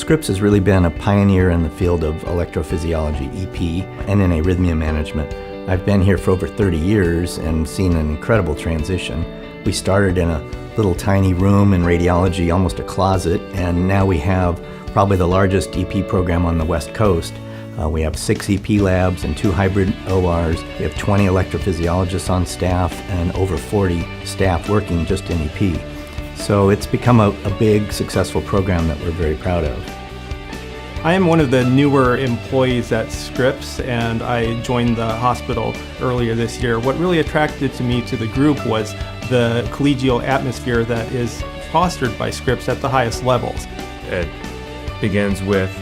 Scripps has really been a pioneer in the field of electrophysiology, EP, and in arrhythmia management. I've been here for over 30 years and seen an incredible transition. We started in a little tiny room in radiology, almost a closet, and now we have probably the largest EP program on the West Coast. We have 6 EP labs and 2 hybrid ORs. We have 20 electrophysiologists on staff and over 40 staff working just in EP. So it's become a big, successful program that we're very proud of. I am one of the newer employees at Scripps, and I joined the hospital earlier this year. What really attracted me to the group was the collegial atmosphere that is fostered by Scripps at the highest levels. It begins with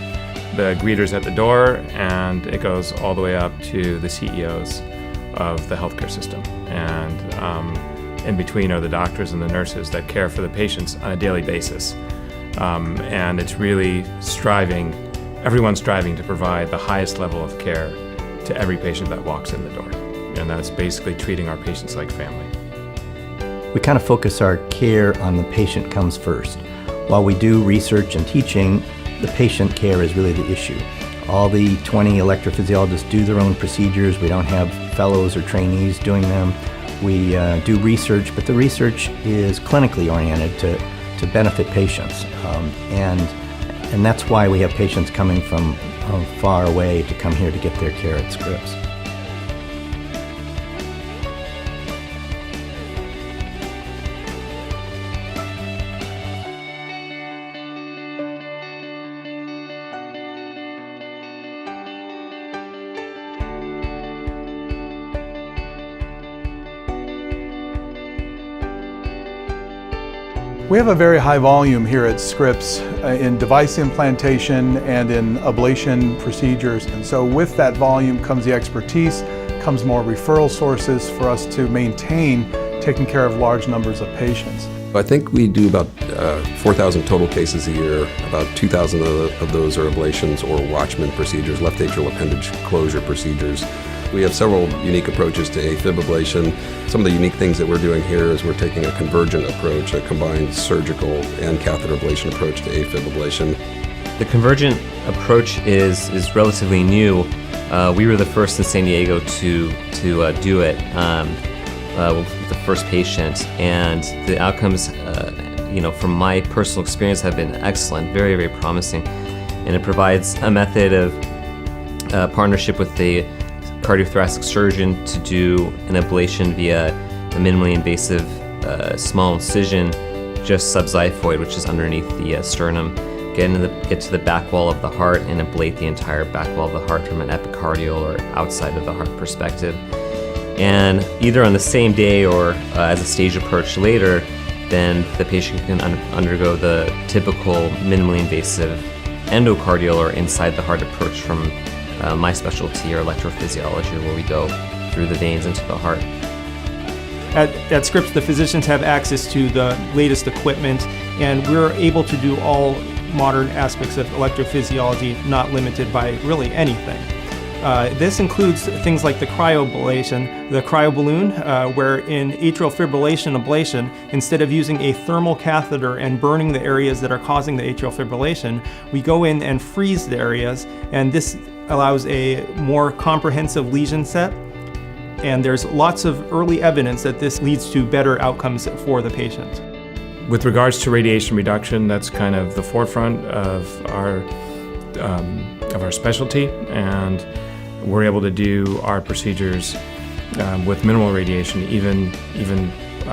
the greeters at the door, and it goes all the way up to the CEOs of the healthcare system. And in between are the doctors and the nurses that care for the patients on a daily basis. And it's really everyone's striving to provide the highest level of care to every patient that walks in the door. And that's basically treating our patients like family. We kind of focus our care on the patient comes first. While we do research and teaching, the patient care is really the issue. All the 20 electrophysiologists do their own procedures. We don't have fellows or trainees doing them. We do research, but the research is clinically oriented to benefit patients. And that's why we have patients coming from far away to come here to get their care at Scripps. We have a very high volume here at Scripps in device implantation and in ablation procedures. And so with that volume comes the expertise, comes more referral sources for us to maintain taking care of large numbers of patients. I think we do about 4,000 total cases a year. About 2,000 of those are ablations or Watchman procedures, left atrial appendage closure procedures. We have several unique approaches to AFib ablation. Some of the unique things that we're doing here is we're taking a convergent approach, a combined surgical and catheter ablation approach to AFib ablation. The convergent approach is relatively new. We were the first in San Diego to do it with the first patient, and the outcomes, from my personal experience, have been excellent, very, very promising. And it provides a method of partnership with the cardiothoracic surgeon to do an ablation via a minimally invasive small incision just subxiphoid, which is underneath the sternum. Get to the back wall of the heart and ablate the entire back wall of the heart from an epicardial or outside of the heart perspective. And either on the same day or as a staged approach later, then the patient can undergo the typical minimally invasive endocardial or inside the heart approach from my specialty, or electrophysiology, where we go through the veins into the heart. At Scripps, the physicians have access to the latest equipment, and we're able to do all modern aspects of electrophysiology, not limited by really anything. This includes things like the cryoablation, the cryoballoon, where in atrial fibrillation ablation, instead of using a thermal catheter and burning the areas that are causing the atrial fibrillation, we go in and freeze the areas, and this allows a more comprehensive lesion set. And there's lots of early evidence that this leads to better outcomes for the patient. With regards to radiation reduction, that's kind of the forefront of our specialty, and we're able to do our procedures with minimal radiation, even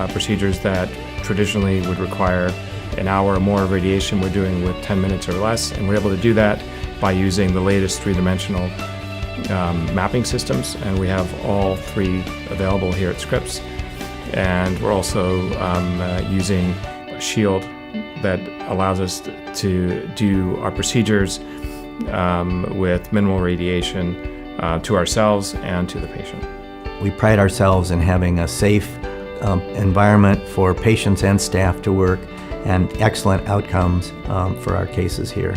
procedures that traditionally would require an hour or more of radiation, we're doing with 10 minutes or less, and we're able to do that by using the latest three-dimensional mapping systems, and we have all 3 available here at Scripps. And we're also using a shield that allows us to do our procedures with minimal radiation to ourselves and to the patient. We pride ourselves in having a safe environment for patients and staff to work, and excellent outcomes for our cases here.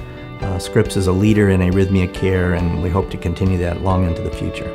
Scripps is a leader in arrhythmia care, and we hope to continue that long into the future.